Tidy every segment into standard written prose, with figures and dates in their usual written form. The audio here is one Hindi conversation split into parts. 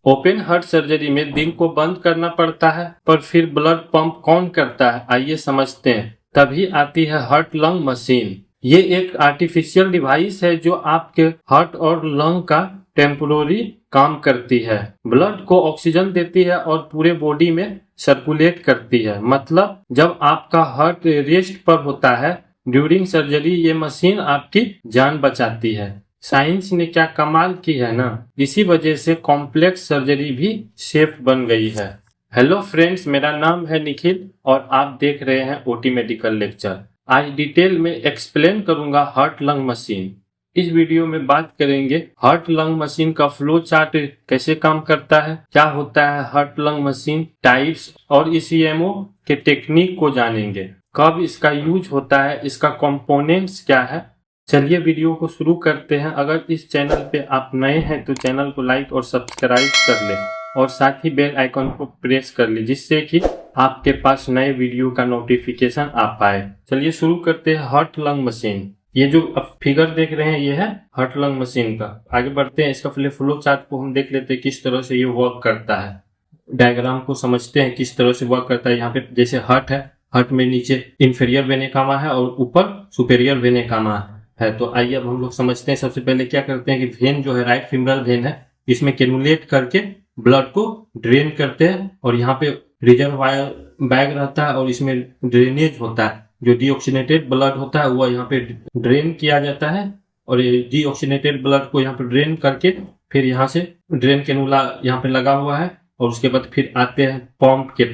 ओपन हार्ट सर्जरी में दिल को बंद करना पड़ता है, पर फिर ब्लड पंप कौन करता है, आइए समझते हैं। तभी आती है हार्ट लंग मशीन। ये एक आर्टिफिशियल डिवाइस है जो आपके हार्ट और लंग का टेम्पोररी काम करती है। ब्लड को ऑक्सीजन देती है और पूरे बॉडी में सर्कुलेट करती है। मतलब जब आपका हार्ट रेस्ट पर होता है ड्यूरिंग सर्जरी, ये मशीन आपकी जान बचाती है। साइंस ने क्या कमाल की है ना। इसी वजह से कॉम्प्लेक्स सर्जरी भी सेफ बन गई है। हेलो फ्रेंड्स, मेरा नाम है निखिल और आप देख रहे हैं ओटी मेडिकल लेक्चर। आज डिटेल में एक्सप्लेन करूंगा हार्ट लंग मशीन। इस वीडियो में बात करेंगे हार्ट लंग मशीन का फ्लो चार्ट कैसे काम करता है, क्या होता है हार्ट लंग मशीन, टाइप्स और ईसीएमओ के टेक्निक को जानेंगे। कब इसका यूज होता है, इसका कंपोनेंट्स क्या है। चलिए वीडियो को शुरू करते हैं। अगर इस चैनल पे आप नए हैं तो चैनल को लाइक और सब्सक्राइब कर लें और साथ ही बेल आइकन को प्रेस कर लें, जिससे कि आपके पास नए वीडियो का नोटिफिकेशन आ पाए। चलिए शुरू करते हैं हार्ट लंग मशीन। ये जो आप फिगर देख रहे हैं ये है हार्ट लंग मशीन का। आगे बढ़ते हैं, इसका पहले फ्लो चार्ट को हम देख लेते हैं किस तरह से ये वर्क करता है। डायग्राम को समझते हैं किस तरह से वर्क करता है। यहाँ पे जैसे हार्ट है, हार्ट में नीचे इंफीरियर वेना कावा है और ऊपर सुपेरियर वेना कावा है। तो आइए अब हम लोग समझते हैं। सबसे पहले क्या करते हैं कि वेन जो है राइट फीमरल वेन है, इसमें कैनुलेट करके ब्लड को ड्रेन करते हैं और यहाँ पे रिजर्वायर बैग रहता है और इसमें ड्रेनेज होता है। जो डीऑक्सीनेटेड ब्लड होता है वो यहाँ पे ड्रेन किया जाता है और ये डीऑक्सीनेटेड ब्लड को यहाँ पे ड्रेन करके फिर यहाँ से ड्रेन कैनुला यहाँ पे लगा हुआ है और उसके बाद फिर आते हैं पंप के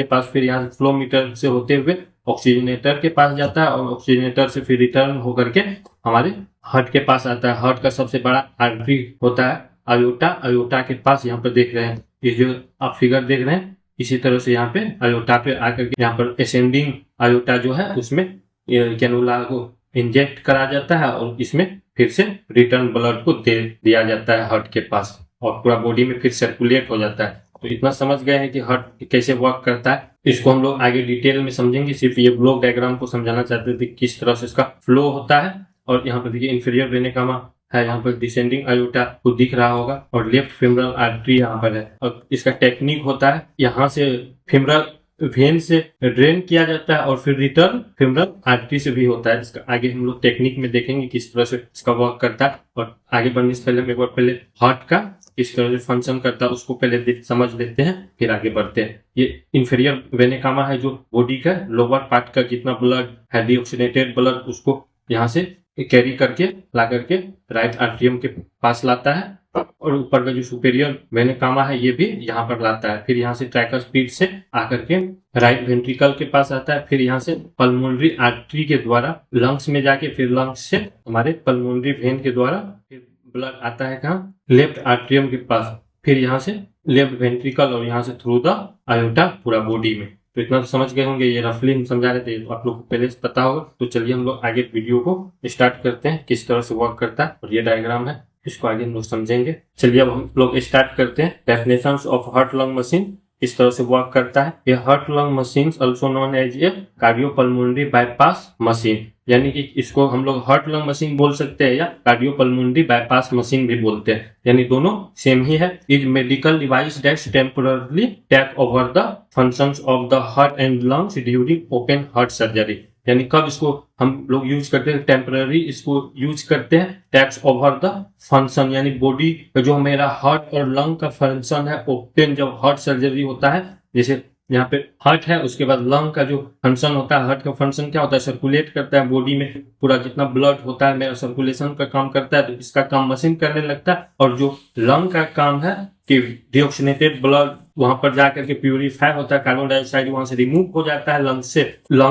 पास फिर यहाँ से फ्लो मीटर से होते हुए ऑक्सीजनेटर के पास जाता है और ऑक्सीजनेटर से फिर रिटर्न होकर के हमारे हार्ट के पास आता है। हार्ट का सबसे बड़ा आर्टरी होता है अयोटा के पास। यहाँ पर देख रहे हैं ये जो आप फिगर देख रहे हैं, इसी तरह से यहाँ पे अयोटा पे आकर के यहाँ पर असेंडिंग अयोटा जो है उसमें कैनुला को इंजेक्ट करा जाता है और इसमें फिर से रिटर्न ब्लड को दे दिया जाता है हार्ट के पास और पूरा बॉडी में फिर सर्कुलेट हो जाता है। तो इतना समझ गए हैं कि हार्ट कैसे वर्क करता है। इसको हम लोग आगे डिटेल में समझेंगे। सिर्फ ये ब्लॉक डायग्राम को समझाना चाहते थे किस तरह से इसका फ्लो होता है। और यहाँ पर देखिए इंफीरियर वेना कावा है, यहाँ पर डिसेंडिंग अयोटा को दिख रहा होगा और लेफ्ट फीमरल आर्टरी यहाँ पर है। और इसका टेक्निक होता है यहाँ से फीमरल वेन से ड्रेन किया जाता है और फिर रिटर्न फीमरल आर्टरी से भी होता है। इसका आगे हम लोग टेक्निक में देखेंगे किस तरह से इसका वर्क करता है। और आगे बढ़ने से पहले एक बार पहले हार्ट का किस तरह से फंक्शन करता है उसको पहले समझ लेते हैं, फिर आगे बढ़ते हैं। ये इंफीरियर वेना कावा है जो बॉडी का लोअर पार्ट का जितना ब्लड है डीऑक्सीनेटेड ब्लड उसको यहाँ से कैरी करके ला करके राइट आर्टरियम के पास लाता है और ऊपर का जो सुपेरियर वेना कावा है ये भी यहाँ पर लाता है। फिर यहाँ से ट्रैकर स्पीड से आकर के राइट वेंट्रिकल के पास आता है। फिर यहाँ से पल्मोनरी आर्टरी के द्वारा लंग्स में जाके फिर लंग्स से हमारे पल्मोनरी वेन के द्वारा फिर ब्लड आता है कहाँ, लेफ्ट आर्टरियम के पास, फिर यहाँ से लेफ्ट वेंट्रिकल और यहाँ से थ्रू द अयोटा पूरा बॉडी में। तो इतना तो समझ गए होंगे, ये रफली हम समझा रहे थे तो आप लोग को पहले से पता होगा। तो चलिए हम लोग आगे वीडियो को स्टार्ट करते हैं किस तरह से वर्क करता है। और ये डायग्राम है, इसको आगे हम लोग समझेंगे। चलिए अब हम लोग स्टार्ट करते हैं। Definitions of heart lung machine किस तरह से वर्क करता है। ये heart lung machine also known as a cardiopulmonary bypass machine, यानी कि इसको हम लोग हार्ट लंग मशीन बोल सकते हैं या कार्डियोपल्मोनरी बाईपास मशीन भी बोलते हैं, यानी दोनों सेम ही है। Is medical device that temporarily take over the functions of the heart and lungs during open heart surgery. यानी कब इसको हम लोग यूज करते हैं, टेम्पररी इसको यूज करते हैं। टैक्स ओवर द फंक्शन, यानी बॉडी जो मेरा हार्ट और लंग का फंक्शन है ओपन जब हार्ट सर्जरी होता है, जैसे यहाँ पे हार्ट है उसके बाद लंग का जो फंक्शन होता है, हार्ट का फंक्शन क्या होता है, सर्कुलेट करता है बॉडी में पूरा जितना ब्लड होता है मेरा सर्कुलेशन का काम करता है। तो इसका काम मशीन करने लगता है। और जो लंग का काम है कि डीऑक्सीनेटेड ब्लड वहां पर जाकर के प्यूरिफाई होता है, कार्बन डाइऑक्साइड वहां से रिमूव हो जाता है लंग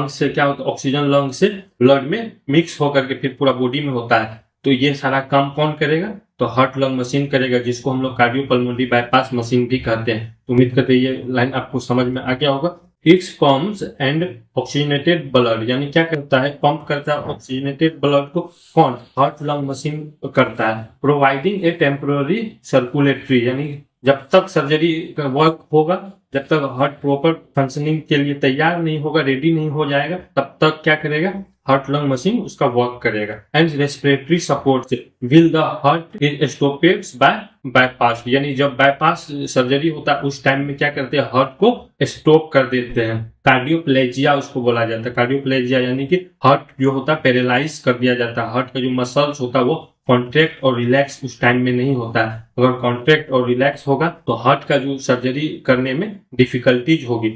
से क्या होता है, ऑक्सीजन लंग से ब्लड में मिक्स होकर के फिर पूरा बॉडी में होता है। तो ये सारा काम कौन करेगा, तो हार्ट लंग मशीन करेगा, जिसको हम लोग कार्डियोपल्मोनरी बाईपास मशीन भी कहते हैं। तो उम्मीद करते हैं ये लाइन आपको समझ में आ गया होगा। It's pumps and oxygenated blood, यानी क्या करता है, पंप करता है ऑक्सीजनेटेड ब्लड को। कौन, हार्ट लंग मशीन करता है। प्रोवाइडिंग ए टेम्पोररी सर्कुलेटरी, यानी जब तक सर्जरी का वर्क होगा जब तक हार्ट प्रॉपर फंक्शनिंग के लिए तैयार नहीं होगा, रेडी नहीं हो जाएगा, तब तक क्या करेगा, हार्ट लंग मशीन उसका वर्क करेगा। And respiratory support while the heart is stopped by bypass, यानी जब बाईपास सर्जरी होता है उस टाइम में क्या करते हैं, हार्ट को स्टॉप कर देते हैं। कार्डियोप्लेजिया उसको बोला जाता है। कार्डियोप्लेजिया यानी कि हार्ट जो होता है पैरालाइज कर दिया जाता है। हार्ट का जो मसल्स होता है वो कॉन्ट्रैक्ट और रिलैक्स उस टाइम में नहीं होता है। अगर कॉन्ट्रैक्ट और रिलैक्स होगा तो हार्ट का जो सर्जरी करने में डिफिकल्टीज होगी,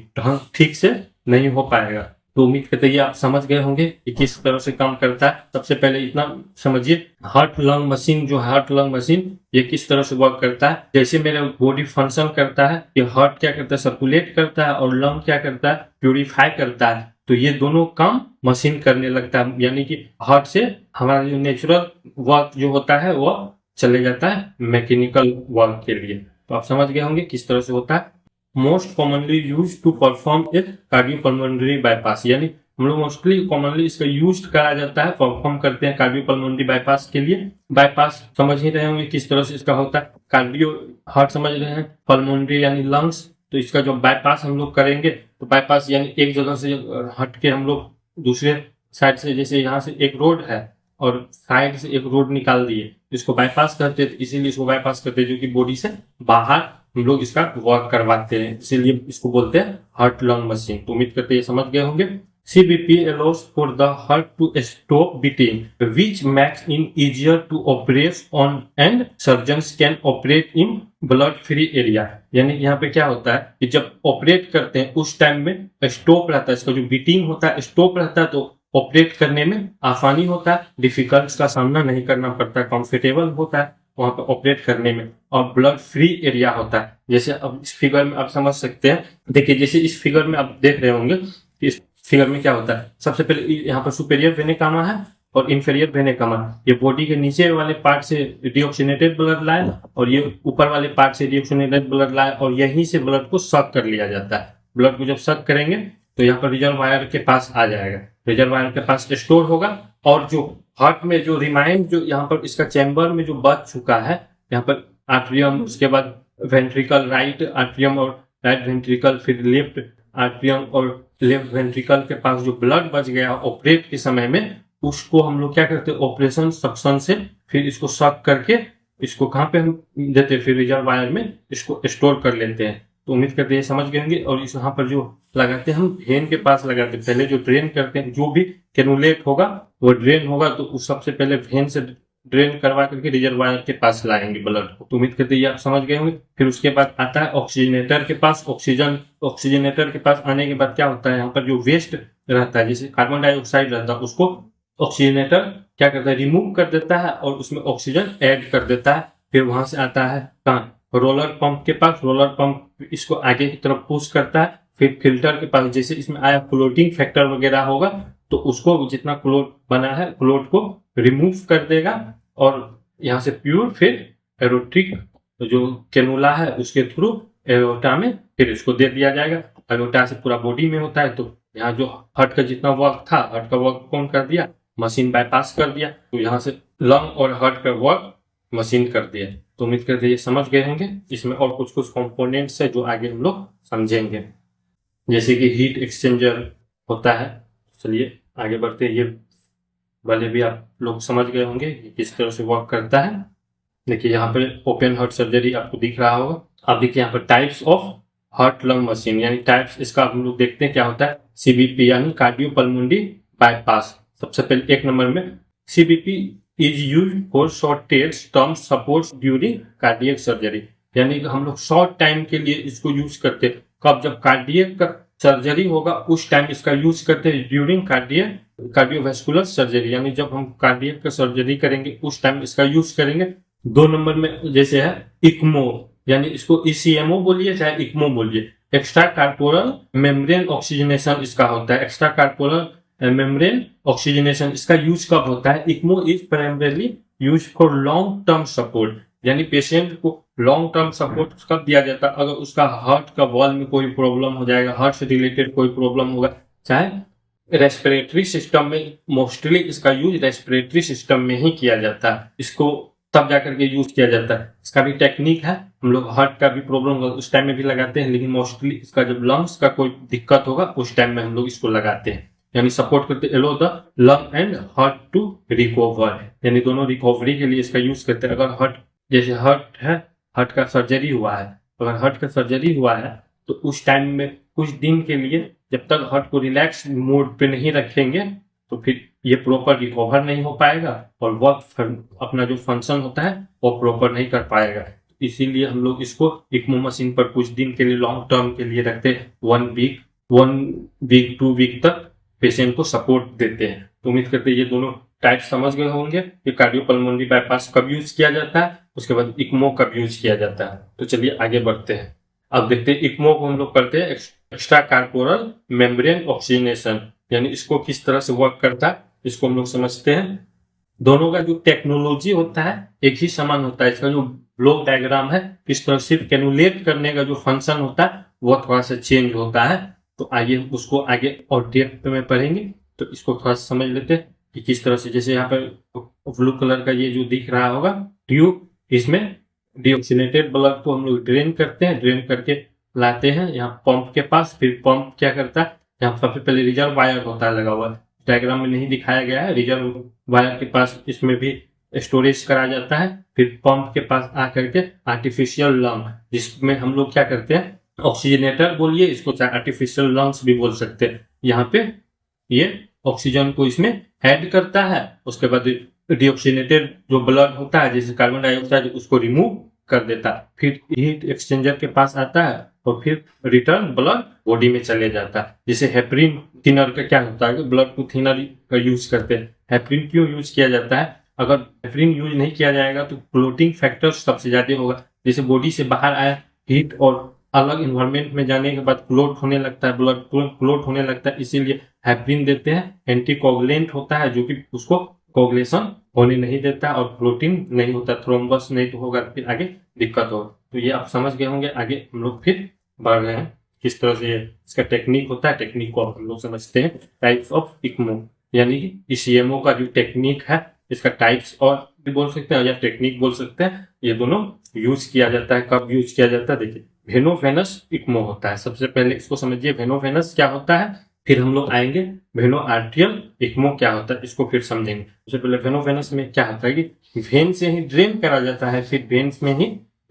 ठीक से नहीं हो पाएगा। तो उम्मीद करते हैं आप समझ गए होंगे कि किस तरह से काम करता है। सबसे पहले इतना समझिए, हार्ट लंग मशीन जो हार्ट लंग मशीन ये किस तरह से वर्क करता है। जैसे मेरा बॉडी फंक्शन करता है, ये हार्ट क्या करता है, सर्कुलेट करता है, और लंग क्या करता है, प्यूरिफाई करता है। तो ये दोनों काम मशीन करने लगता है, यानी कि हार्ट से हमारा जो नेचुरल वर्क जो होता है वो चले जाता है मैकेनिकल वर्क के लिए। तो आप समझ गए होंगे किस तरह से होता है। Most commonly use to perform a cardiopulmonary bypass, यानी हम लोग मोस्टली कॉमनली इसका यूज करा जाता है, परफॉर्म करते हैं कार्डियोपल्मोनरी बाईपास के लिए। बाईपास समझ ही रहे होंगे किस तरह से इसका होता है। कार्डियो हार्ट समझ रहे हैं, पल्मोनरी यानी लंग्स। तो इसका जो बाईपास हम लोग करेंगे, तो बाईपास यानी एक जगह से हट के हम लोग दूसरे साइड से, जैसे यहाँ से एक रोड है और साइड से एक रोड निकाल दिए, इसको बाईपास करते हैं। इसीलिए इसको बाईपास करते हैं, जो कि बॉडी से बाहर हम लोग इसका वर्क करवाते हैं, इसीलिए इसको बोलते हैं हार्ट लंग मशीन। तो उम्मीद करते हैं समझ गए होंगे। CBP allows for the heart to stop beating, which makes it easier to operate on, and surgeons can operate in blood-free area। यानी यहाँ पे क्या होता है कि जब ऑपरेट करते हैं उस टाइम में स्टॉप रहता है, इसका जो बीटिंग होता है स्टॉप रहता है, तो ऑपरेट करने में आसानी होता है, डिफिकल्ट का सामना नहीं करना पड़ता है, कंफर्टेबल होता है वहां पर ऑपरेट करने में, और ब्लड फ्री एरिया होता है। जैसे अब इस फिगर में आप समझ सकते हैं, देखिए जैसे इस फिगर में आप देख रहे होंगे, इस फिगर में क्या होता है, सबसे पहले यहाँ पर सुपेरियर वेने कामा है और इंफेरियर वेने कामा। ये बॉडी के नीचे वाले पार्ट से डीऑक्सीनेटेड ब्लड लाए और ये ऊपर वाले पार्ट से डीऑक्सीनेटेड ब्लड लाए, और यहीं से ब्लड को सक कर लिया जाता है। ब्लड को जब सक करेंगे तो यहाँ पर रिजर्वायर के पास आ जाएगा, रिजर्वायर के पास स्टोर होगा, और जो हार्ट में जो रिमाइंड जो यहाँ पर इसका चैम्बर में जो बच चुका है, यहाँ पर आर्ट्रियम, उसके बाद वेंट्रिकल, राइट आर्ट्रियम और राइट वेंट्रिकल, फिर लेफ्ट आर्ट्रियम और लेफ्ट वेंट्रिकल के पास जो ब्लड बच गया ऑपरेट के समय में, उसको हम लोग क्या करते हैं, ऑपरेशन सक्शन से फिर इसको सक करके इसको कहाँ पे हम देते हैं, फिर रिजर्वायर में इसको स्टोर कर लेते हैं। तो उम्मीद करते हैं समझ गए होंगे। और इस यहाँ पर जो लगाते हैं हम वेन के पास लगाते हैं, पहले जो ड्रेन करते हैं, जो भी कैनुलेट होगा वो ड्रेन होगा, तो उस सबसे पहले वेन से ड्रेन करवा करके रिजर्वायर के पास लाएंगे ब्लड को। तो उम्मीद करते हैं आप समझ गए होंगे। फिर उसके बाद आता है ऑक्सीजनेटर के पास। ऑक्सीजनेटर के पास आने के बाद क्या होता है, यहाँ पर जो वेस्ट रहता है, जैसे कार्बन डाइऑक्साइड रहता है, उसको ऑक्सीजनेटर क्या करता है, रिमूव कर देता है और उसमें ऑक्सीजन ऐड कर देता है। फिर वहां से आता है कहाँ, रोलर पंप के पास। रोलर पंप इसको आगे की तरफ पुश करता है। फिर फिल्टर के पास, जैसे इसमें आया क्लोटिंग फैक्टर वगैरह होगा, तो उसको जितना क्लोट बना है क्लोट को रिमूव कर देगा, और यहाँ से प्योर फिर एरोटिक जो कैनुला है उसके थ्रू एरोटा में फिर इसको दे दिया जाएगा। एरोटा से पूरा बॉडी में होता है, तो यहाँ जो हार्ट का जितना वर्क था, हार्ट का वर्क कौन कर दिया, मशीन बाईपास कर दिया। तो यहाँ से लंग और हार्ट का वर्क मशीन कर दिया। तो उम्मीद करते हैं ये समझ गए होंगे। इसमें और कुछ कुछ कंपोनेंट्स है जो आगे हम लोग समझेंगे, जैसे कि हीट एक्सचेंजर होता है। चलिए आगे बढ़ते हैं। ये वाले भी आप लोग समझ गए होंगे कि किस तरह से वर्क करता है। देखिए यहाँ पे ओपन हार्ट सर्जरी आपको दिख रहा होगा। अब देखिए यहाँ पर types of heart lung machine, यानी टाइप्स, इसका हम लोग देखते हैं क्या होता है। CBP यानी कार्डियोपल्मोनरी बाईपास। सबसे पहले एक नंबर में CBP is use for shortage term support during cardiac surgery, यानी हम लोग शॉर्ट टाइम के लिए इसको यूज करते हैं। कब, जब कार्डियक सर्जरी होगा उस टाइम इसका यूज करते हैं, ड्यूरिंग कार्डियोवैस्कुलर सर्जरी, यानी जब हम कार्डियक का सर्जरी करेंगे उस टाइम इसका यूज करेंगे। 2 नंबर में जैसे है इक्मो, यानी इसको ECMO बोलिए चाहे इक्मो बोलिए, एक्स्ट्रा कार्पोरल मेम्ब्रेन ऑक्सीजनेशन इसका होता है। एक्स्ट्रा कार्पोरल मेम्ब्रेन ऑक्सीजनेशन इसका यूज कब होता है। ECMO is primarily use for long term support, यानी पेशेंट को लॉन्ग टर्म सपोर्ट कब दिया जाता है, अगर उसका हार्ट का वॉल में कोई प्रॉब्लम हो जाएगा, हार्ट से रिलेटेड कोई प्रॉब्लम होगा, चाहे रेस्पिरेटरी सिस्टम में। मोस्टली इसका यूज रेस्पिरेटरी सिस्टम में ही किया जाता है। इसको तब जाकर के यूज किया जाता है। इसका भी टेक्निक है, हम लोग हार्ट का भी प्रॉब्लम होगा उस टाइम में भी लगाते हैं, लेकिन मोस्टली इसका जब लंग्स का कोई दिक्कत होगा उस टाइम में हम लोग इसको लगाते हैं। यानी सपोर्ट करते allow the lung and heart to recover, यानी दोनों रिकवरी के लिए इसका यूज करते हैं। अगर हार्ट जैसे हार्ट है, हार्ट का सर्जरी हुआ है, अगर हार्ट का सर्जरी हुआ है तो उस टाइम में कुछ दिन के लिए जब तक हार्ट को रिलैक्स मोड पे नहीं रखेंगे तो फिर ये प्रॉपर रिकवर नहीं हो पाएगा और वर्क अपना जो फंक्शन होता है वो प्रॉपर नहीं कर पाएगा। इसीलिए हम लोग इसको इक्मो मशीन पर कुछ दिन के लिए लॉन्ग टर्म के लिए रखते हैं, 1 वीक 2 वीक तक पेशेंट को सपोर्ट देते हैं। तो उम्मीद करते हैं ये दोनों टाइप समझ गए होंगे कि कार्डियोपल्मोनरी बाईपास कब यूज किया जाता है, उसके बाद इक्मो कब यूज किया जाता है। तो चलिए आगे बढ़ते हैं। अब देखते हैं इक्मो को हम लोग करते हैं एक्स्ट्रा कार्पोरल मेम्ब्रेन ऑक्सीजनेशन, यानी इसको किस तरह से वर्क करता है इसको हम लोग समझते हैं। दोनों का जो टेक्नोलॉजी होता है एक ही समान होता है। इसका जो ब्लॉक डायग्राम है किस तरह सिर्फ कैनुलेट करने का जो फंक्शन होता है वो थोड़ा सा चेंज होता है। तो आइए उसको आगे और डेप्थ में पढ़ेंगे, तो इसको थोड़ा सा समझ लेते हैं कि किस तरह से। जैसे यहाँ पर ब्लू कलर का ये जो दिख रहा होगा ट्यूब, इसमें डीऑक्सीनेटेड ब्लड को हम लोग ड्रेन करते हैं, ड्रेन करके लाते हैं यहाँ पंप के पास। फिर पंप क्या करता है, यहाँ सबसे पहले रिजर्व वायर होता है लगा हुआ, डायग्राम में नहीं दिखाया गया है। रिजर्व वायर के पास इसमें भी स्टोरेज करा जाता है। फिर पंप के पास आकर के आर्टिफिशियल लंग, जिसमें हम लोग क्या करते हैं ऑक्सीजनेटर बोलिए इसको, चाहे आर्टिफिशियल लंग्स भी बोल सकते हैं। यहाँ पे ये ऑक्सीजन को इसमें ऐड करता है, उसके बाद डीऑक्सीनेटेड जो ब्लड होता है जैसे कार्बन डाइऑक्साइड उसको रिमूव कर देता है। फिर हीट एक्सचेंजर के पास आता है और फिर रिटर्न ब्लड बॉडी में चले जाता है। जैसे हेपरिन थिनर का क्या होता है, ब्लड को थिनर का यूज करते हैं। हेपरिन क्यों यूज किया जाता है, अगर हेपरिन यूज नहीं किया जाएगा तो क्लोटिंग फैक्टर सबसे ज्यादा होगा। जैसे बॉडी से बाहर आया हीट और अलग इन्वायरमेंट में जाने के बाद क्लोट होने लगता है, ब्लड क्लोट होने लगता है, इसीलिए हेपरिन देते हैं। एंटीकोगुलेंट होता है जो कि उसको कोगुलेशन होने नहीं देता और क्लोटिंग नहीं होता, थ्रोम्बस नहीं तो होगा फिर आगे दिक्कत होगा। तो ये आप समझ गए होंगे। आगे हम लोग फिर बढ़ रहे हैं किस तरह से इसका टेक्निक होता है। टेक्निक को हम लोग समझते हैं टाइप्स ऑफ इक्मो, यानी कि ईसीएमओ का जो टेक्निक है इसका टाइप्स और भी बोल सकते हैं या टेक्निक बोल सकते हैं। ये दोनों यूज किया जाता है। कब यूज किया जाता है, देखिए वेनोवेनस इक्मो होता है। सबसे पहले इसको समझिए वेनोवेनस क्या होता है, फिर हम लोग आएंगे वेनो आर्टियल इक्मो क्या होता है, इसको फिर समझेंगे। सबसे पहले वेनोवेनस में क्या होता है कि वेन से ही ड्रेन करा जाता है, फिर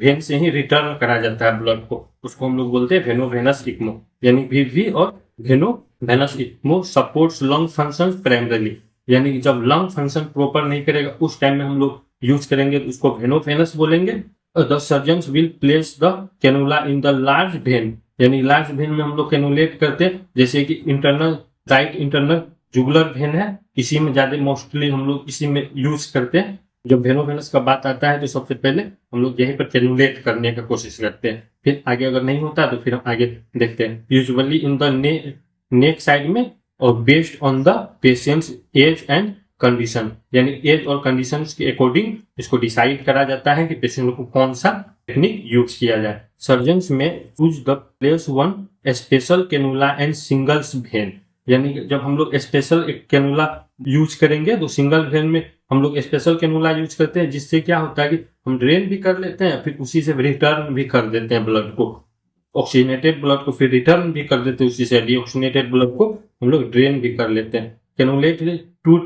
वेन से ही रिटर्न करा जाता है ब्लड को, उसको हम लोग बोलते हैं वेनोवेनस इक्मो। यानी वीवी और venovenous ECMO supports lung function primarily, यानी जब लंग फंक्शन प्रॉपर नहीं करेगा उस टाइम में हम लोग यूज करेंगे तो उसको वेनोवेनस बोलेंगे। The surgeons will place the cannula in the large vein, यानी लार्ज वेन में हम लोग कैनुलेट करते हैं। जैसे कि internal right internal jugular vein है, इसी में ज्यादा मोस्टली हम लोग इसी में यूज करते हैं। जब वेनोवेनस का बात आता है तो सबसे पहले हम लोग यहीं पर कैनुलेट करने का कोशिश करते हैं, फिर आगे अगर नहीं होता तो फिर हम आगे देखते हैं। Usually in the neck side में और based on the patient's age and condition, यानी एज और कंडीशन के अकॉर्डिंग इसको डिसाइड करा जाता है कि पेशेंट को कौन सा टेक्निक यूज किया जाए। सर्जन्स में use the place one special cannula and singles when, यानी जब हम लोग स्पेशल कैनुला यूज करेंगे तो सिंगल वेन में हम लोग स्पेशल कैनुला यूज करते हैं, जिससे क्या होता है कि हम ड्रेन भी कर लेते हैं फिर उसी से रिटर्न भी कर देते हैं ब्लड को, ऑक्सीजनेटेड ब्लड को फिर रिटर्न भी कर देते हैं उसी से, डीऑक्सीजनेटेड ब्लड को हम लोग ड्रेन भी कर लेते हैं। कैनुलेट टू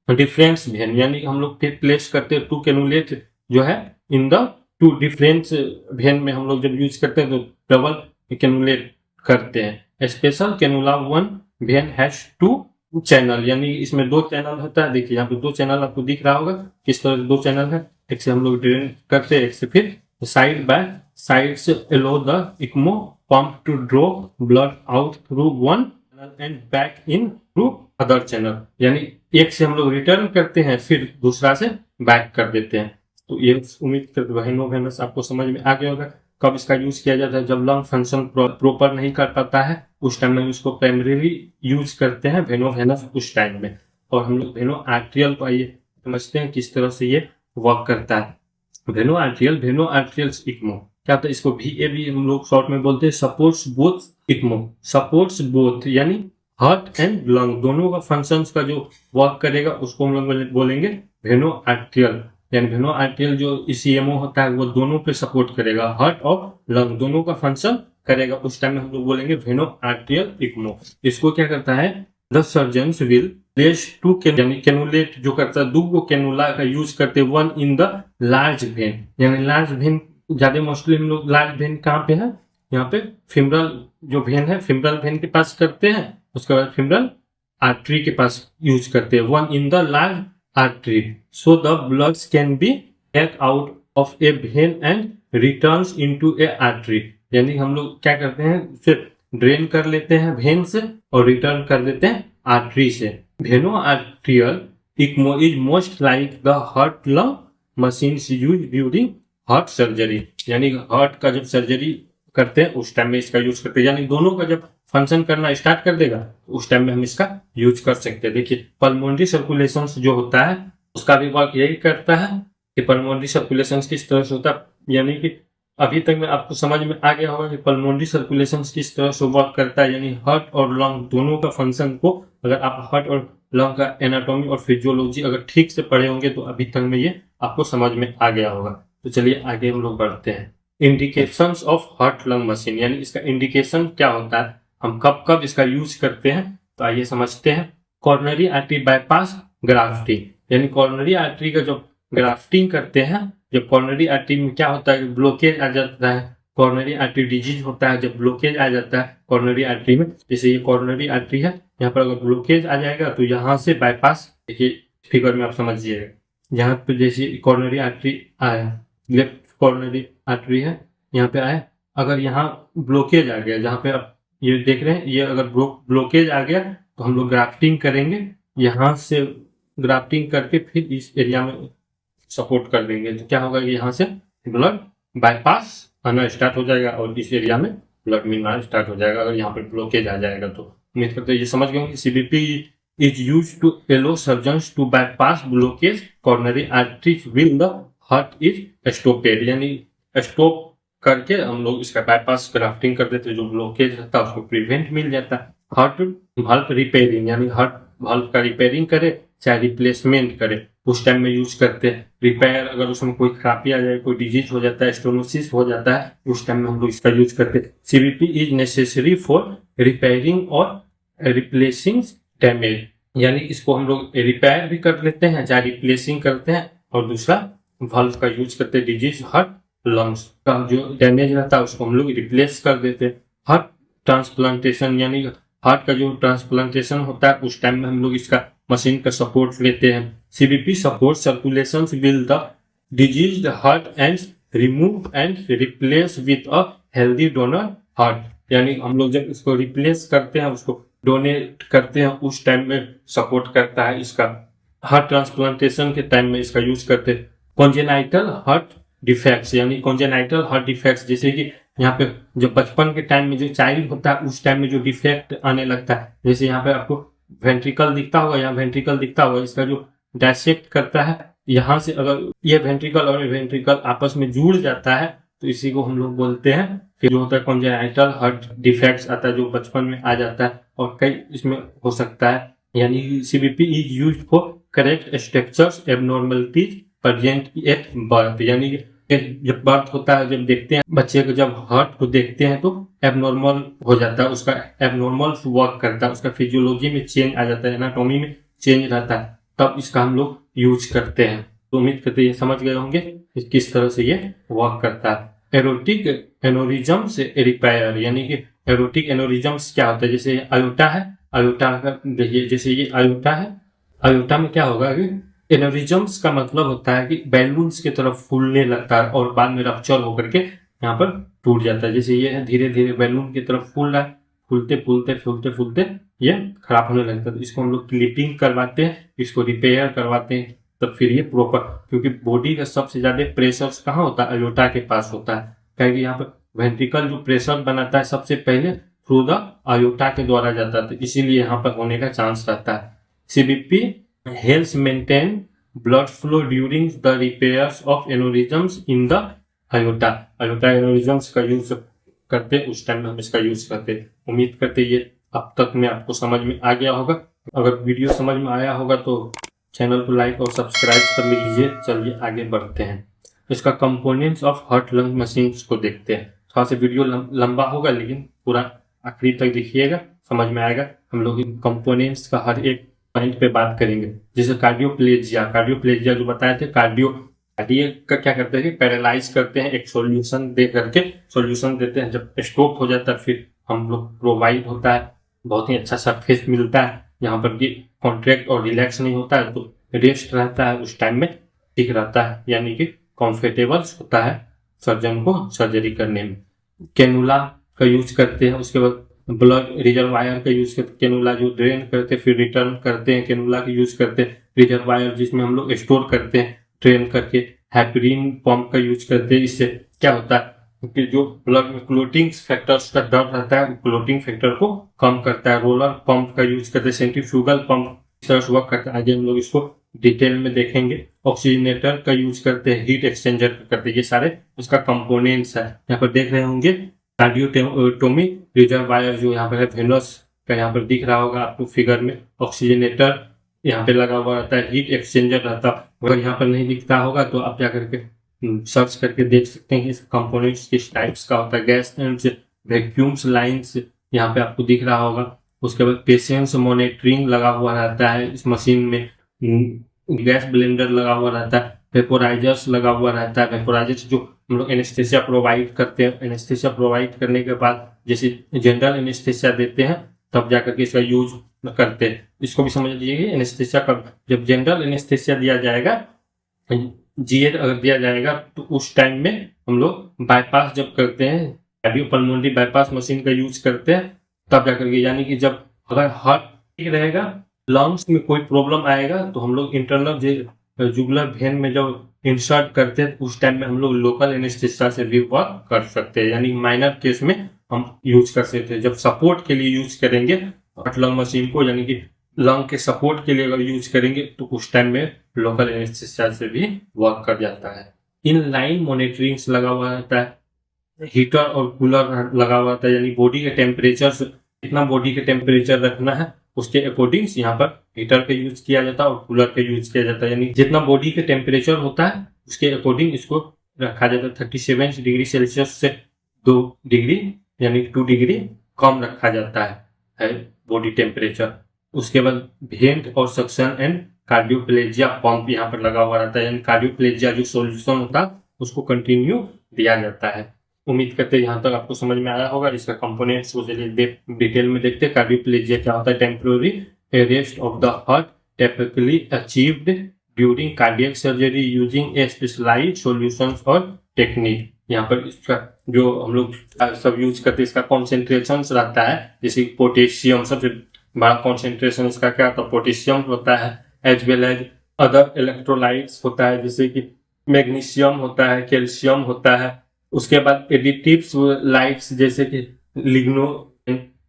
डिफरेंस वेन, यानी हम लोग फिर प्लेस करते हैं टू कैनुलेट जो है in the two difference when में हम लोग जब यूज करते हैं तो डबल कैनुलेट करते हैं। Special cannula one vein has two channel, यानी इसमें 2 चैनल होता है। देखिए यहाँ पे 2 चैनल आपको दिख रहा होगा, किस तरह से 2 चैनल है। एक से हम लोग ड्रेन करते हैं, एक से फिर साइड बाय साइड से allow the ECMO pump to draw blood out through one channel and back in through other channel, यानी एक से हम लोग रिटर्न करते हैं फिर दूसरा से बैक कर देते हैं। तो ये उम्मीद करते वेनोवेनस आपको समझ में आ गया होगा। कब इसका यूज किया जाता है, जब लंग फंक्शन प्रॉपर नहीं कर पाता है उस टाइम में उसको प्राइमरीली यूज करते हैं वेनोवेनस उस टाइम में। और हम लोग वेनो आर्टियल को आइए समझते हैं किस तरह से ये वर्क करता है। वेनो आर्टियल इक्मो क्या होता है, इसको VA भी हम लोग शॉर्ट में बोलते हैं। Supports both ECMO, supports both यानी हार्ट एंड लंग दोनों का फंक्शंस का जो वर्क करेगा उसको हम लोग बोलेंगे वेनो आर्टियल, यानी वेनो आर्टेरियल जो सीएमओ होता है वो दोनों पे सपोर्ट करेगा, हार्ट और लंग दोनों का फंक्शन करेगा। उस टाइम में हम लोग बोलेंगे वेनो आर्टेरियल इक्मो। इसको क्या करता है, the surgeons will place two यानी कैनुलेट जो करता है, 2 कैनुला का यूज करते, one in the large vein, यानी लार्ज वेन ज्यादा मोस्टली हम लोग लार्ज वेन कहाँ पे है, यहाँ पे फिमरल जो वेन है, फिमरल वेन के पास करते हैं, उसके बाद फिमरल आर्टरी के पास यूज करते हैं, one in the large artery, so the bloods can be take out of a vein and returns into a artery. यानी हम लोग क्या करते हैं, उसे ड्रेन कर लेते हैं वेन से और रिटर्न कर देते हैं आर्टरी से। Veno arterial ECMO is most like the heart lung machine use during heart surgery, यानी हार्ट का जब सर्जरी करते हैं उस टाइम में इसका यूज करते हैं, यानी दोनों का जब फंक्शन करना स्टार्ट कर देगा तो उस टाइम में हम इसका यूज कर सकते हैं। देखिए पल्मोनरी सर्कुलेशन जो होता है उसका भी वर्क यही करता है कि पल्मोनरी सर्कुलेशन किस तरह से होता है, यानी कि अभी तक में आपको समझ में आ गया होगा कि पल्मोनरी सर्कुलेशन किस तरह से वर्क करता है, यानी हार्ट और लंग दोनों का फंक्शन को, अगर आप हार्ट और लंग का एनाटॉमी और फिजियोलॉजी अगर ठीक से पढ़े होंगे तो अभी तक में ये आपको समझ में आ गया होगा। तो चलिए आगे हम लोग बढ़ते हैं। Indications of heart lung machine, यानी इसका इंडिकेशन क्या होता है, हम कब कब इसका यूज करते हैं, तो आइए समझते हैं। कॉर्नरी आर्टरी बाईपास ग्राफ्टिंग, यानी कॉर्नरी आर्टरी का जब ग्राफ्टिंग करते हैं, जब कॉर्नरी आर्टरी में क्या होता है, ब्लॉकेज आ जाता है, कॉर्नरी आर्टरी डिजीज होता है, जब ब्लॉकेज आ जाता है कॉर्नरी आर्टरी में, जैसे ये कॉर्नरी आर्टरी है, यहाँ पर अगर ब्लॉकेज आ जाएगा तो यहाँ से बाईपास, देखिए फिगर में आप समझिएगा, यहाँ पे जैसे कॉर्नरी आर्टरी आया, लेफ्ट कॉर्नरी आर्टरी है, यहाँ पे आया, अगर यहाँ ब्लॉकेज आ गया, जहाँ पे आप ये देख रहे हैं, ये अगर ब्लॉकेज आ गया तो हम लोग ग्राफ्टिंग करेंगे, यहाँ से ग्राफ्टिंग करके फिर इस एरिया में सपोर्ट कर देंगे, तो क्या होगा कि यहाँ से ब्लड बाईपास आना स्टार्ट हो जाएगा और इस एरिया में ब्लड मिलना स्टार्ट हो जाएगा, अगर यहाँ पर ब्लॉकेज आ जाएगा तो। उम्मीद करते हैं ये समझ गए कि CBP is use to allow surgeons to bypass blockage coronary arteries while the heart is stopped, यानी स्टॉप करके हम लोग इसका बाईपास ग्राफ्टिंग कर देते हैं, जो ब्लॉकेज रहता है उसको प्रिवेंट मिल जाता है। हार्ट वाल्व रिपेयरिंग, यानी हार्ट वाल्व का रिपेयरिंग करे चाहे रिप्लेसमेंट करे उस टाइम में यूज करते हैं। रिपेयर अगर उसमें कोई खराबी आ जाए, कोई डिजीज हो जाता है, स्टोनोसिस हो जाता है, उस टाइम में हम लोग इसका यूज करते हैं। CBP is necessary for repairing और रिप्लेसिंग डैमेज, यानी इसको हम लोग रिपेयर भी कर लेते हैं चाहे रिप्लेसिंग करते हैं, और दूसरा वाल्व का यूज करते हैं, डिजीज हार्ट लंग्स का जो डैमेज रहता है उसको हम लोग रिप्लेस कर देते हैं। हार्ट ट्रांसप्लांटेशन, यानी हार्ट का जो ट्रांसप्लांटेशन होता है उस टाइम में हम लोग इसका मशीन का सपोर्ट लेते हैं। CBP support circulation will the diseased heart and remove and replace with a healthy donor heart, यानी हम लोग जब इसको रिप्लेस करते हैं, उसको डोनेट करते हैं, उस टाइम में सपोर्ट करता है इसका। हार्ट ट्रांसप्लांटेशन के टाइम में इसका यूज करते हैं। कॉन्जेनाइटल हार्ट डिफेक्ट्स, यानी कॉन्जेनाइटल हार्ट डिफेक्ट्स, जैसे कि यहाँ पे जब बचपन के टाइम में जो चाइल्ड होता है उस टाइम में जो डिफेक्ट आने लगता है, जैसे यहाँ पे आपको वेंट्रिकल दिखता होगा, यहाँ वेंट्रिकल दिखता होगा, इसका जो डायसेक्ट करता है, यहाँ से अगर ये वेंट्रिकल और वेंट्रिकल आपस में जुड़ जाता है तो इसी को हम लोग बोलते हैं कि जो होता है कॉन्जेनाइटल हार्ट डिफेक्ट्स आता है, जो बचपन में आ जाता है और कई इसमें हो सकता है। यानी CBP is used for correct structures abnormalities present at birth, यानी जब बर्थ होता है, जब देखते हैं बच्चे को, जब हार्ट को देखते हैं तो एबनॉर्मल हो जाता है, उसका एबनॉर्मल वर्क करता है, उसका फिजियोलॉजी में चेंज आ जाता है, एनाटॉमी में चेंज रहता है, तब इसका हम लोग यूज करते हैं। तो उम्मीद करते हैं ये समझ गए होंगे किस तरह से ये वर्क करता है। एरोटिक एनोरिज्म से रिपेयर, यानी कि एरोटिक एनोरिज्म्स क्या होता है, जैसे आयोटा है, आयोटा का देखिए, जैसे ये आयोटा है, आयोटा में क्या होगा कि एनोरिज्म्स का मतलब होता है कि बैलून्स की तरफ फूलने लगता है और बाद में रप्चर होकर के यहाँ पर टूट जाता है। जैसे ये धीरे धीरे बैलून की तरफ फूल रहा है, फूलते फूलते फूलते फूलते ये खराब होने लगता है, तो इसको हम लोग क्लिपिंग करवाते हैं, इसको रिपेयर करवाते हैं, तब फिर ये प्रॉपर, क्योंकि बॉडी का सबसे ज्यादा प्रेशर कहाँ होता है, आयोटा के पास होता है, क्योंकि यहाँ पर वेंट्रिकल जो प्रेशर बनाता है सबसे पहले थ्रू द आयोटा के द्वारा जाता है, तो इसीलिए यहाँ पर होने का चांस रहता है। CBP helps maintain blood flow during the repairs of aneurysms in the aorta, aorta aneurysms का यूज करते उस टाइम में हम इसका यूज करते। उम्मीद करते ये अब तक में आपको समझ में आ गया होगा। अगर वीडियो समझ में आया होगा तो चैनल को लाइक और सब्सक्राइब कर लीजिए। चलिए आगे बढ़ते हैं, इसका components of heart lung machines को देखते हैं। थोड़ा सा वीडियो लंबा होगा, लेकिन पूरा आखिरी तक देखिएगा, समझ में आएगा। हम लोग कंपोनेंट्स का हर एक पॉइंट पे बात करेंगे। जैसे कार्डियोप्लेजिया जो बताए थे, कार्डियक का क्या करते हैं कि पैरालाइज करते हैं, एक सॉल्यूशन देते हैं। जब स्ट्रोक हो जाता है फिर हम लोग प्रोवाइड होता है, बहुत ही अच्छा सरफेस मिलता है, यहाँ पर कि कॉन्ट्रैक्ट और रिलैक्स नहीं होता है, तो रेस्ट रहता है, उस टाइम में ठीक रहता है, यानी कि कंफर्टेबल होता है सर्जन को सर्जरी करने में। कैनुला का यूज करते हैं, उसके बाद ब्लड रिजर्वायर का यूज करते हैं, कैनुला जो ड्रेन करते हैं फिर रिटर्न करते हैं, कैनुला का यूज करते हैं। रिजर्वायर जिसमें हम लोग स्टोर करते हैं ड्रेन करके। हैपरीन पंप का यूज करते हैं, इससे क्या होता है कि जो ब्लड में क्लोटिंग फैक्टर्स का डर रहता है, क्लोटिंग फैक्टर को कम करता है। रोलर पंप का यूज करते हैं, सेंट्रीफ्यूगल पंप इस तरह से वर्क करता है। आगे हम लोग इसको डिटेल में देखेंगे। ऑक्सीजनेटर का यूज करते हैं, हीट एक्सचेंजर करते हैं, ये सारे उसका कंपोनेंट्स है। यहाँ पर देख रहे होंगे कार्डियोटोमी रिजर्वायर जो यहाँ पर है, वेनस का यहाँ पर दिख रहा होगा आपको फिगर में। ऑक्सीजनेटर यहाँ पे लगा हुआ रहता है, हीट एक्सचेंजर रहता है। अगर यहाँ पर नहीं दिखता होगा तो आप क्या करके सर्च करके देख सकते हैं कि इस कंपोनेंट्स किस टाइप्स का होता है। गैस एंड वैक्यूम्स लाइन्स यहाँ पे आपको दिख रहा होगा। उसके बाद पेशेंस मॉनिटरिंग लगा हुआ रहता है इस मशीन में। गैस ब्लेंडर लगा हुआ रहता है, वेपोराइजर्स लगा हुआ रहता है। वेपोराइजर्स जो हम लोग एनेस्थेसिया प्रोवाइड करते हैं, एनेस्थेसिया प्रोवाइड करने के बाद जैसे जनरल एनेस्थेसिया देते हैं तब जाकर के इसका यूज करते हैं। इसको भी समझ लीजिए, एनेस्थेसिया का जब जनरल एनेस्थेसिया दिया जाएगा, जीएच अगर दिया जाएगा, तो उस टाइम में हम लोग बाईपास जब करते हैं, कार्डियोपल्मोनरी बाईपास मशीन का यूज करते हैं तब जाकर के, यानी कि जब अगर हार्ट ठीक रहेगा, लंग्स में कोई प्रॉब्लम आएगा तो हम लोग इंटरनल जुगुलर वेन में जब इंसर्ट करते हैं उस टाइम में हम लोग लोकल एनेस्थेसिया से भी वर्क कर सकते हैं, यानी माइनर केस में हम यूज कर सकते हैं। जब सपोर्ट के लिए यूज करेंगे हार्ट लंग मशीन को, यानी कि लंग के सपोर्ट के लिए अगर यूज करेंगे तो उस टाइम में लोकल एनेस्थेसिया से भी वर्क कर जाता है। इन लाइन मॉनिटरिंग लगा हुआ रहता है, हीटर और कूलर लगा हुआ रहता है, यानी बॉडी के टेम्परेचर, कितना बॉडी के टेम्परेचर रखना है उसके अकॉर्डिंग यहाँ पर हीटर का यूज किया जाता है और कूलर का यूज किया जाता है। यानी जितना बॉडी के टेम्परेचर होता है उसके अकॉर्डिंग इसको रखा जाता है। 37 डिग्री सेल्सियस से 2 डिग्री यानी 2 डिग्री कम रखा जाता है बॉडी टेम्परेचर। उसके बाद वेंट और सक्शन एंड कार्डियोप्लेजिया पंप यहाँ पर लगा हुआ रहता है, यानी कार्डियोप्लेजिया जो सॉल्यूशन होता है उसको कंटिन्यू दिया जाता है। उम्मीद करते हैं यहाँ तक आपको समझ में आया होगा। इसका कंपोनेंट्स को डिटेल में देखते हैं। कार्डियोप्लेजिया क्या होता है? Temporary arrest of the heart typically achieved during cardiac surgery using a specialised solutions और टेक्निक। यहाँ पर इसका जो हम लोग सब यूज करते हैं इसका कॉन्सेंट्रेशन रहता है, जैसे पोटेशियम, सबसे बड़ा कॉन्सेंट्रेशन इसका क्या होता है? पोटेशियम होता है, as well as other electrolytes होता है, जैसे कि मैग्नीशियम होता है, कैल्शियम होता है। उसके बाद एडिटिव्स लाइट्स जैसे कि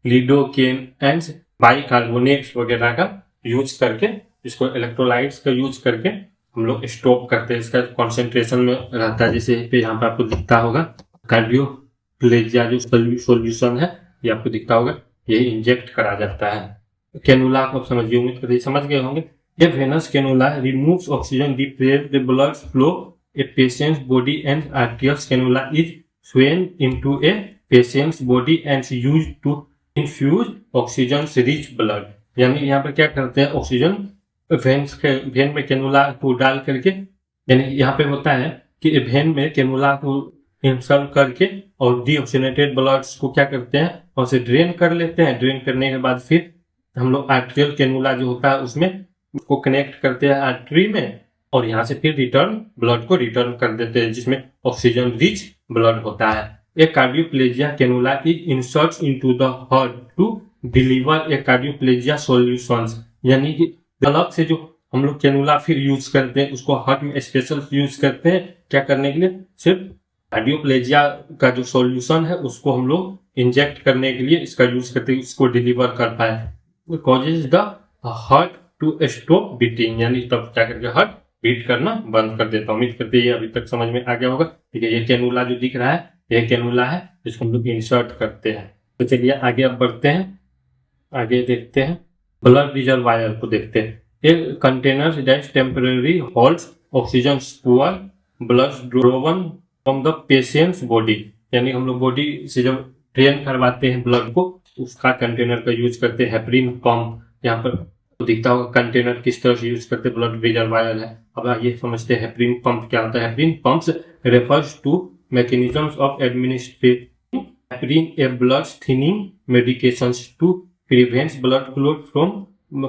लिडोकेन एंड बाइकार्बोनेट्स वगैरह का यूज करके, इसको इलेक्ट्रोलाइट्स का यूज करके हम लोग स्टॉप करते हैं। इसका कॉन्सेंट्रेशन में रहता है, जैसे पे यहाँ पे आपको दिखता होगा कार्डियोप्लेजिया जो सॉल्यूशन है ये आपको दिखता होगा, ये इंजेक्ट करा जाता है। कैनुला को आप समझिए, उम्मीद करते समझ गए होंगे। ये venous cannula removes oxygen depress the blood flow a patient's body and arterial cannula is sewn into a patient's body and used to infuse oxygen rich blood। यानी यहाँ पर क्या करते हैं, ऑक्सीजन वेन में कैनुला को डाल करके, यानी यहाँ पे होता है कि वेन में कैनुला को इंसर्ट करके और डीऑक्सीजनेटेड ब्लड्स को क्या करते हैं और से ड्रेन कर लेते हैं। ड्रेन करने के बाद फिर हम लोग आर्टेरियल कैनुला जो होता है उसमें उसको कनेक्ट करते हैं आर्टरी में, और यहाँ से फिर ब्लड को रिटर्न कर देते हैं, जिसमें ऑक्सीजन रिच ब्लड होता है। एक cardioplegia cannula is insert into the heart to deliver a cardioplegia solutions. यानी कि अलग से जो हम लोग कैनुला फिर यूज करते हैं उसको हार्ट में स्पेशल यूज करते हैं, क्या करने के लिए? सिर्फ कार्डियोप्लेजिया का जो सॉल्यूशन है उसको हम लोग इंजेक्ट करने के लिए इसका यूज करते हैं, उसको डिलीवर कर पाए। Causes the heart to stop beating, यानी तब क्या करके हार्ट बीट करना बंद कर देता। उम्मीद करते हैं अभी तक समझ में आ गया होगा। ठीक है, ये कैनुला जो दिख रहा है ये कैनुला है, जिसको हम लोग इंसर्ट करते हैं। तो चलिए आगे अब बढ़ते हैं, आगे देखते हैं ब्लड रिजर्वायर को देखते हैं। A container that temporarily holds oxygen poor blood drawn from the patient's body, यानी हम लोग बॉडी से जब ड्रेन करवाते हैं ब्लड को, उसका कंटेनर का यूज करते हैं। हेपरिन पंप यहाँ पर तो दिखता होगा कंटेनर किस तरह से यूज करते हैं, ब्लड रिजर्वायर है। अब आइए समझते हैं हेपरिन पंप क्या होता है। Heparin pumps refers to mechanisms of administrating heparin a blood thinning medications to prevent blood clot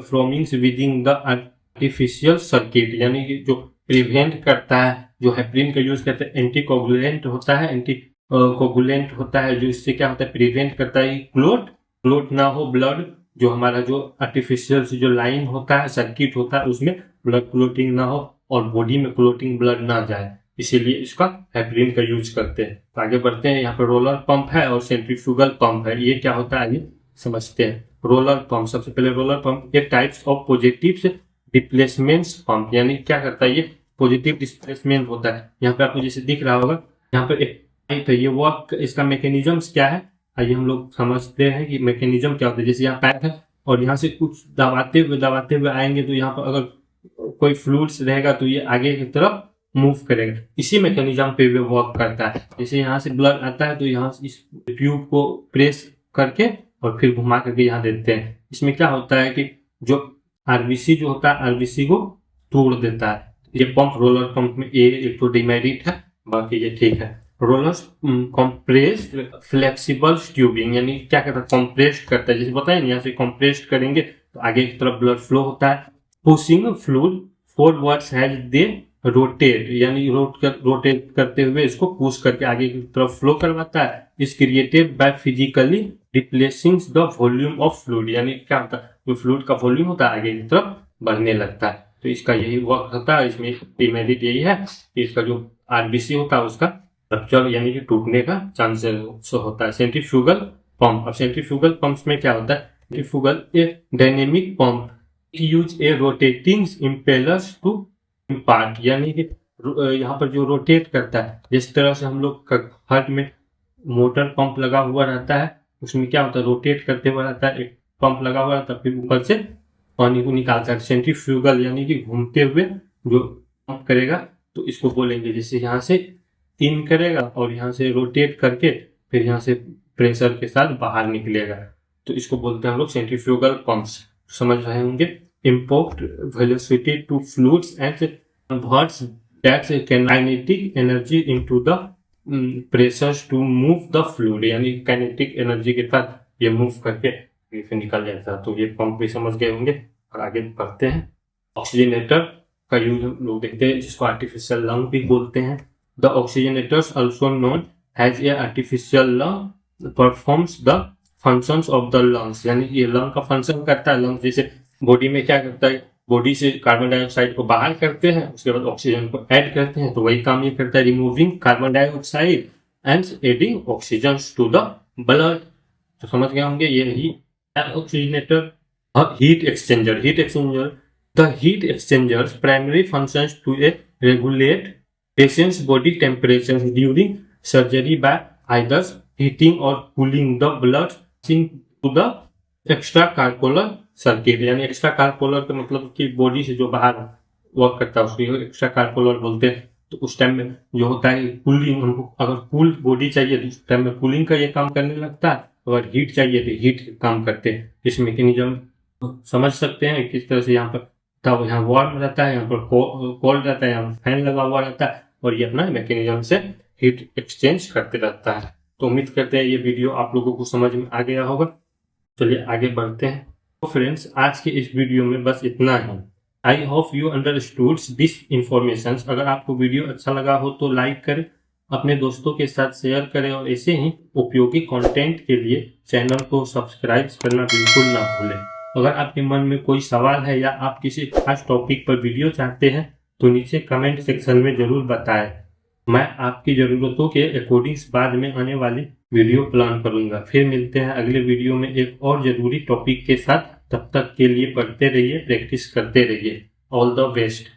forming within the artificial circuit, यानी कि जो प्रिवेंट करता है, जो हेपरिन का यूज करते हैं, एंटीकोगुलेंट होता है, कोगुलेंट होता है, जो इससे क्या होता है प्रिवेंट करता है क्लॉट ना हो ब्लड, जो हमारा जो आर्टिफिशियल से जो लाइन होता है, सर्किट होता है, उसमें ब्लड क्लॉटिंग ना हो और बॉडी में क्लॉटिंग ब्लड ना जाए, इसीलिए इसका हेपरिन का यूज करते हैं। तो आगे बढ़ते हैं। यहाँ पर रोलर पंप है और सेंट्रीफ्यूगल पंप है। ये क्या होता है आगे समझते हैं। रोलर पंप, सबसे पहले रोलर पंप एक types of positive displacement pump, यानी क्या करता है, ये पॉजिटिव डिस्प्लेसमेंट होता है। यहाँ पे आपको जैसे दिख रहा होगा, यहाँ पर एक पाइप है, ये वो इसका मैकेनिज्म क्या है, आइए हम लोग समझते हैं कि मैकेनिज्म क्या होता है। जैसे यहाँ पाइप है और यहाँ से कुछ दबाते हुए आएंगे, तो यहाँ पर अगर कोई फ्लूइड्स रहेगा तो ये आगे की तरफ मूव करेगा, इसी मैकेनिज्म पे भी वर्क करता है। जैसे यहाँ से ब्लड आता है तो यहाँ इस ट्यूब को प्रेस करके और फिर घुमा करके यहाँ देते हैं। इसमें क्या होता है कि जो आरबीसी जो होता है, आरबीसी को तोड़ देता है। ये पंप, रोलर पंप में ये एक तो डिमेरिट है, बाकी ये ठीक है। रोलर कंप्रेस्ड फ्लेक्सिबल ट्यूबिंग, यानी क्या करता है, कंप्रेस्ड करता है। जैसे बताया ना, यहाँ से कंप्रेस्ड करेंगे तो आगे की तरफ ब्लड फ्लो होता है। Pushing fluid forwards has they rotate, यानी रोटेट करते हुए इसको पुश करके आगे की तरफ फ्लो करवाता है। Is created by physically replacing the volume of fluid, यानी क्या होता है, जो फ्लूइड का वॉल्यूम होता है आगे की तरफ बढ़ने लगता है। तो इसका यही वर्क होता है। इसमें डिमेरिट यही है कि इसका जो आरबीसी होता है उसका रप्चर यानी कि टूटने का चांसेस होता है। सेंट्रीफ्यूगल पंप, अब सेंट्रीफ्यूगल पंप्स में क्या होता है, centrifugal a dynamic pump use a rotating impellers to impart, यानी कि यहाँ पर जो रोटेट करता है, जिस तरह से हम लोग हार्ट में मोटर पंप लगा हुआ रहता है, उसमें क्या होता है, रोटेट करते हुआ रहता है, एक पंप लगा हुआ रहता है, फिर ऊपर से पानी को निकालता है। सेंट्रीफ्यूगल यानी कि घूमते हुए जो पंप करेगा, तो इसको बोलेंगे जैसे यहाँ से इन करेगा और यहाँ से रोटेट करके फिर यहाँ से प्रेशर के साथ बाहर निकलेगा, तो इसको बोलते हैं हम लोग सेंट्रीफ्यूगल पंप्स। समझ रहे होंगे। Import velocity to fluids and converts that kinetic energy into the pressures to move the fluid, यानी काइनेटिक एनर्जी के साथ ये मूव करके फिर निकल जाता है। तो ये पंप भी समझ गए होंगे। और आगे बढ़ते हैं। ऑक्सीजनेटर का यूज हम लोग देखते हैं, जिसको आर्टिफिशियल लंग भी बोलते हैं। The oxygenators, also known as a artificial lung, performs the functions of the lungs, यानी ये लंग का फंक्शन करता है। लंग जैसे बॉडी में क्या करता है, बॉडी से कार्बन डाइऑक्साइड को बाहर करते हैं, उसके बाद ऑक्सीजन को ऐड करते हैं, तो वही काम ये करता है, removing carbon dioxide and adding oxygen to the blood. तो समझ गए होंगे, यही oxygenator. Heat exchanger, the heat exchangers primary functions to regulate patient's body temperature during surgery by either heating or cooling the blood to the extracorporeal circuit, यानी एक्स्ट्राकॉर्पोरल का मतलब कि बॉडी से जो बाहर वर्क करता है उसको एक्स्ट्राकॉर्पोरल बोलते हैं। तो उस टाइम में जो होता है कूलिंग, हमको अगर कूल बॉडी चाहिए तो उस टाइम में कूलिंग का ये काम करने लगता है, अगर हीट चाहिए तो हीट काम करते हैं। इस मैकेनिज्म समझ सकते हैं किस तरह से। यहाँ पर तब यहाँ वार्म रहता है, यहाँ पर कोल्ड रहता है, यहाँ फैन लगा हुआ रहता है और ये अपना मैकेनिज्म से हीट एक्सचेंज करते रहता है। तो उम्मीद करते हैं ये वीडियो आप लोगों को समझ में आ गया होगा। चलिए आगे बढ़ते हैं। तो फ्रेंड्स, आज के इस वीडियो में बस इतना ही। I hope you understood this information. अगर आपको वीडियो अच्छा लगा हो तो लाइक करें, अपने दोस्तों के साथ शेयर करें और ऐसे ही उपयोगी कंटेंट के लिए चैनल को सब्सक्राइब करना बिल्कुल ना भूलें। अगर आपके मन में कोई सवाल है या आप किसी खास टॉपिक पर वीडियो चाहते हैं तो नीचे कमेंट सेक्शन में जरूर बताएं। मैं आपकी ज़रूरतों के अकॉर्डिंग बाद में आने वाली वीडियो प्लान करूंगा। फिर मिलते हैं अगले वीडियो में एक और ज़रूरी टॉपिक के साथ। तब तक के लिए पढ़ते रहिए, प्रैक्टिस करते रहिए। All the best.